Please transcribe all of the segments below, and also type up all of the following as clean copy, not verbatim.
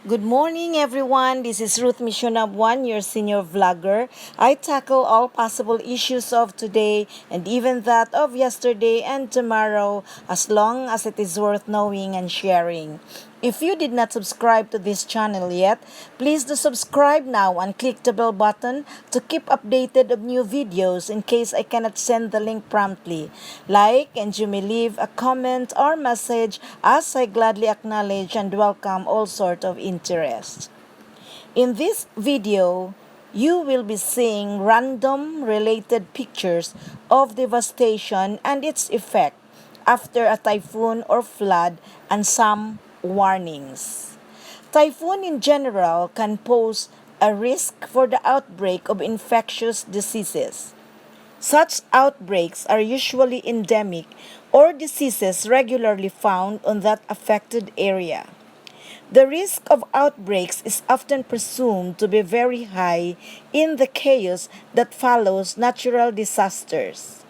Good morning, everyone. This is Ruth Mishonabwan, your senior vlogger. I tackle all possible issues of today and even that of yesterday and tomorrow as long as it is worth knowing and sharing. If you did not subscribe to this channel yet, please do subscribe now and click the bell button to keep updated of new videos in case I cannot send the link promptly. Like and you may leave a comment or message as I gladly acknowledge and welcome all sort of interest. In this video, you will be seeing random related pictures of devastation and its effect after a typhoon or flood and some warnings. Typhoon in general can pose a risk for the outbreak of infectious diseases. Such outbreaks are usually endemic or diseases regularly found on that affected area. The risk of outbreaks is often presumed to be very high in the chaos that follows natural disasters.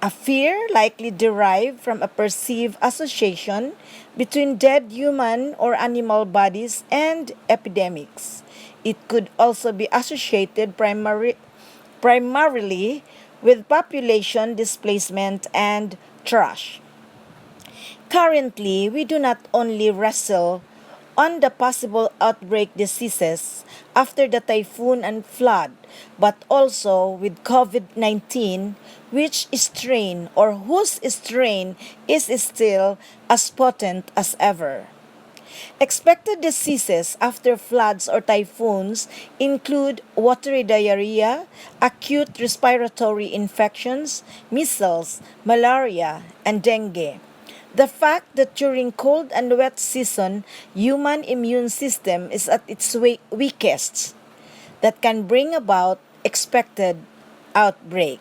A fear likely derived from a perceived association between dead human or animal bodies and epidemics. It could also be associated primarily with population displacement and trash. Currently, we do not only wrestle on the possible outbreak diseases after the typhoon and flood, but also with COVID-19, which strain or whose strain is still as potent as ever. Expected diseases after floods or typhoons include watery diarrhea, acute respiratory infections, measles, malaria, and dengue. The fact that during cold and wet season, human immune system is at its weakest that can bring about expected outbreak.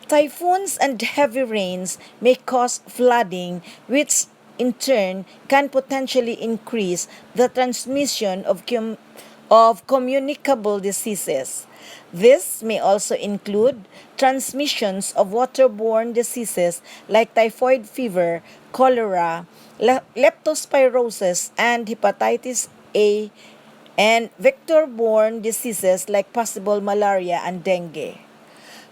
Typhoons and heavy rains may cause flooding, which in turn can potentially increase the transmission of communicable diseases. This may also include transmissions of waterborne diseases like typhoid fever, cholera, leptospirosis, and hepatitis A, and vector-borne diseases like possible malaria and dengue.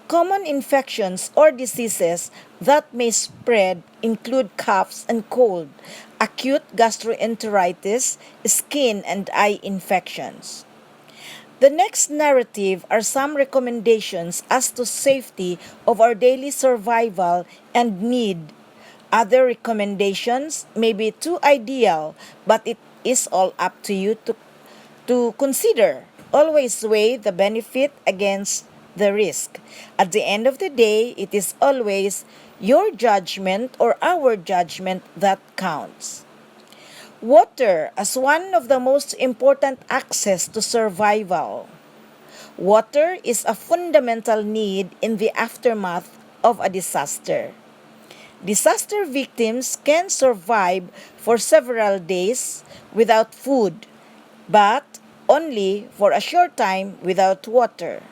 Common infections or diseases that may spread include coughs and cold, acute gastroenteritis, skin and eye infections. The next narrative are some recommendations as to safety of our daily survival and need. Other recommendations may be too ideal, but it is all up to you to consider. Always weigh the benefit against the risk. At the end of the day, it is always your judgment or our judgment that counts. Water as one of the most important access to survival. Water is a fundamental need in the aftermath of a disaster. Disaster victims can survive for several days without food, but only for a short time without water.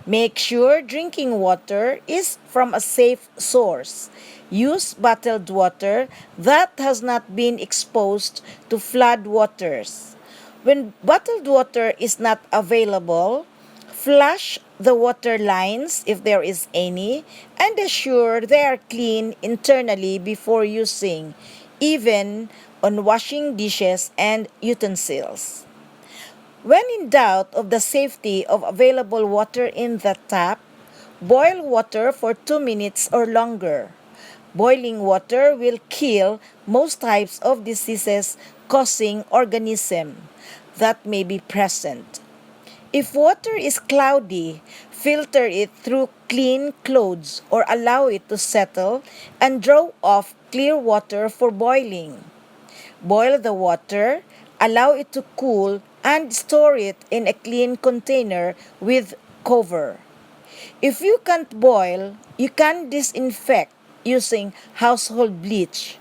Make sure drinking water is from a safe source. Use bottled water that has not been exposed to flood waters. When bottled water is not available, flush the water lines if there is any and assure they are clean internally before using, even on washing dishes and utensils. When in doubt of the safety of available water in the tap, boil water for 2 minutes or longer. Boiling water will kill most types of diseases causing organisms that may be present. If water is cloudy, filter it through clean clothes or allow it to settle and draw off clear water for boiling. Boil the water, allow it to cool, and store it in a clean container with cover. If you can't boil, you can disinfect using household bleach.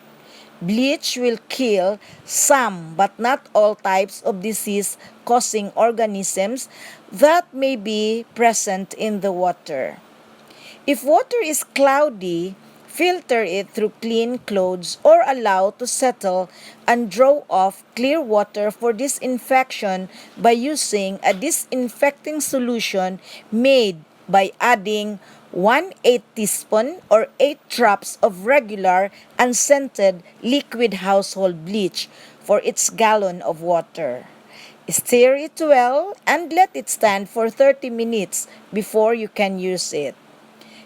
Bleach will kill some but not all types of disease-causing organisms that may be present in the water. If water is cloudy, Filter it through clean clothes or allow to settle and draw off clear water for disinfection by using a disinfecting solution made by adding 1/8 teaspoon or 8 drops of regular unscented liquid household bleach for its gallon of water. Stir it well and let it stand for 30 minutes before you can use it.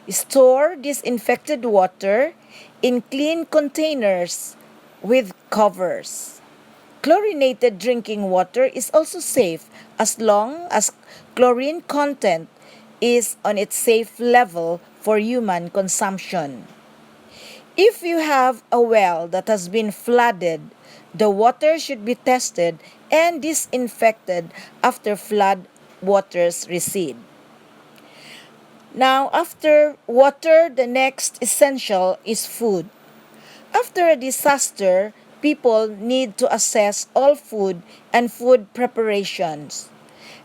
Store disinfected water in clean containers with covers. Chlorinated drinking water is also safe as long as chlorine content is on its safe level for human consumption. If you have a well that has been flooded, the water should be tested and disinfected after flood waters recede. Now, after water, the next essential is food. After a disaster, people need to assess all food and food preparations.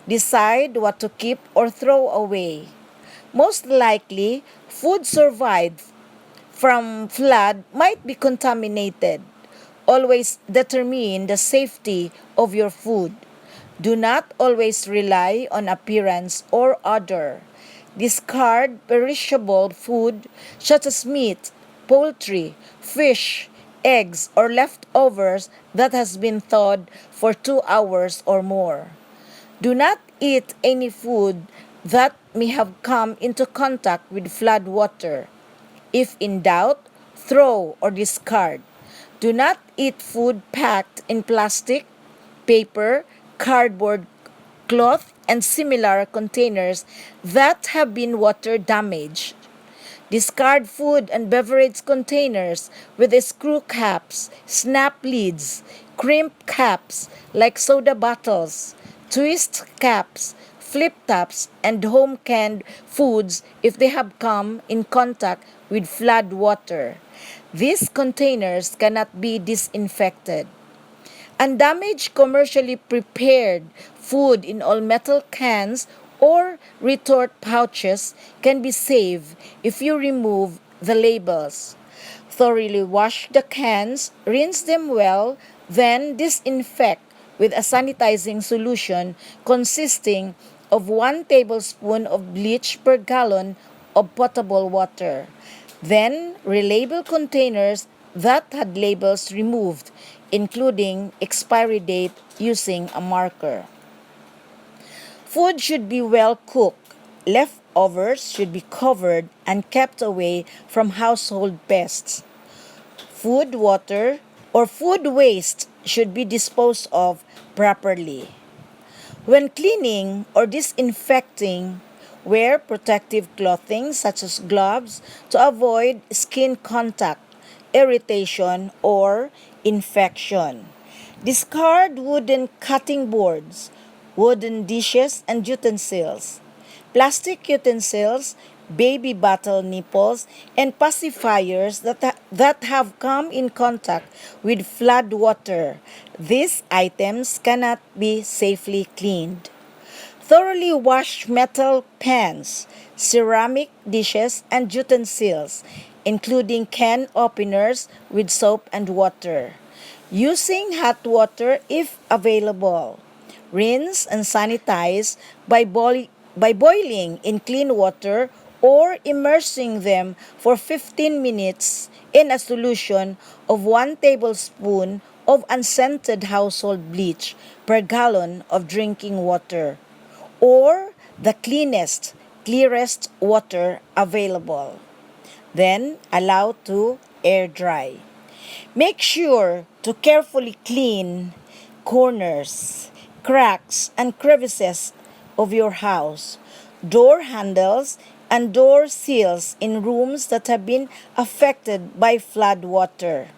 Decide what to keep or throw away. Most likely, food survived from flood might be contaminated. Always determine the safety of your food. Do not always rely on appearance or odor. Discard perishable food such as meat, poultry, fish, eggs, or leftovers that has been thawed for 2 hours or more. Do not eat any food that may have come into contact with flood water. If in doubt, throw or discard. Do not eat food packed in plastic, paper, cardboard, cloth, and similar containers that have been water damaged. Discard food and beverage containers with screw caps, snap lids, crimp caps like soda bottles, twist caps, flip tops, and home canned foods if they have come in contact with flood water. These containers cannot be disinfected. Undamaged commercially prepared food in all metal cans or retort pouches can be saved if you remove the labels. Thoroughly wash the cans, rinse them well, then disinfect with a sanitizing solution consisting of 1 tablespoon of bleach per gallon of potable water. Then relabel containers that had labels removed, including expiry date using a marker. Food should be well cooked. Leftovers should be covered and kept away from household pests. Food waste should be disposed of properly. When cleaning or disinfecting, wear protective clothing such as gloves to avoid skin contact, irritation, or infection. Discard wooden cutting boards, wooden dishes and utensils, plastic utensils, baby bottle nipples, and pacifiers that have come in contact with flood water. These items cannot be safely cleaned. Thoroughly wash metal pans, ceramic dishes, and utensils, including can openers with soap and water. Using hot water if available. Rinse and sanitize by boiling in clean water or immersing them for 15 minutes in a solution of 1 tablespoon of unscented household bleach per gallon of drinking water, or the clearest water available. Then allow to air dry. Make sure to carefully clean corners, cracks, and crevices of your house, door handles, and door seals in rooms that have been affected by flood water.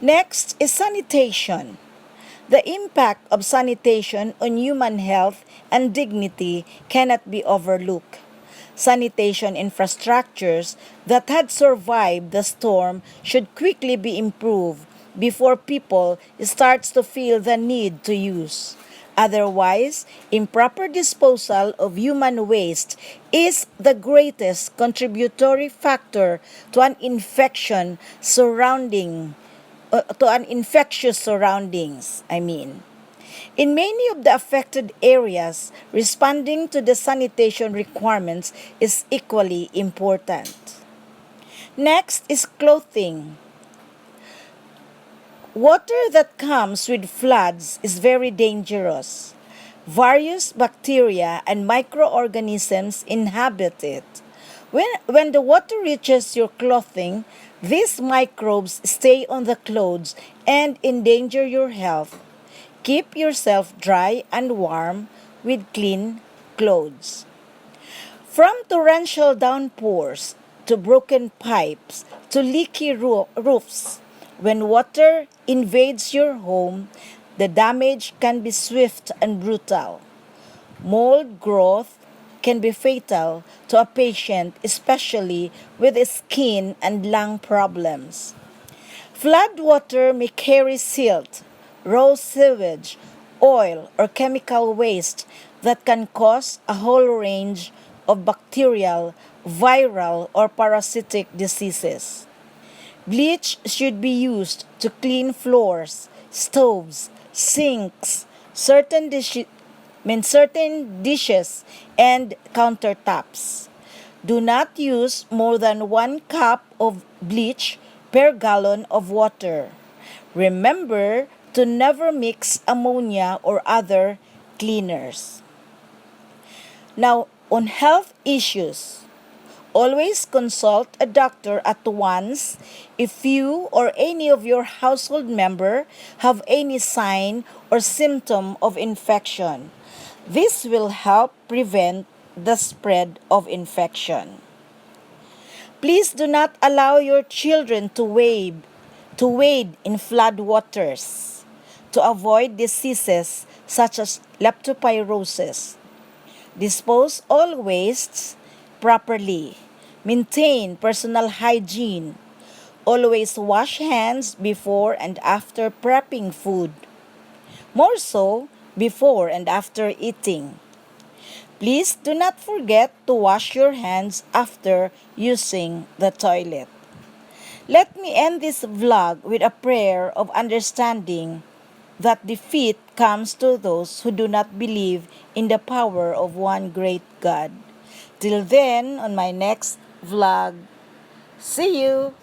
Next is sanitation. The impact of sanitation on human health and dignity cannot be overlooked. Sanitation infrastructures that had survived the storm should quickly be improved before people starts to feel the need to use. Otherwise, improper disposal of human waste is the greatest contributory factor to an infectious surroundings. In many of the affected areas, responding to the sanitation requirements is equally important. Next is clothing. Water that comes with floods is very dangerous. Various bacteria and microorganisms inhabit it. When the water reaches your clothing, these microbes stay on the clothes and endanger your health. Keep yourself dry and warm with clean clothes. From torrential downpours to broken pipes to leaky roofs, when water invades your home, the damage can be swift and brutal. Mold growth can be fatal to a patient, especially with skin and lung problems. Flood water may carry silt, raw sewage, oil, or chemical waste that can cause a whole range of bacterial, viral, or parasitic diseases. Bleach should be used to clean floors, stoves, sinks, certain dishes, and countertops. Do not use more than 1 cup of bleach per gallon of water. Remember to never mix ammonia or other cleaners. Now, on health issues, always consult a doctor at once if you or any of your household member have any sign or symptom of infection. This will help prevent the spread of infection. Please do not allow your children to wade in flood waters to avoid diseases such as leptospirosis. Dispose all wastes properly. Maintain personal hygiene. Always wash hands before and after prepping food. More so, before and after eating. Please do not forget to wash your hands after using the toilet. Let me end this vlog with a prayer of understanding that defeat comes to those who do not believe in the power of one great God. Till then, on my next vlog, see you!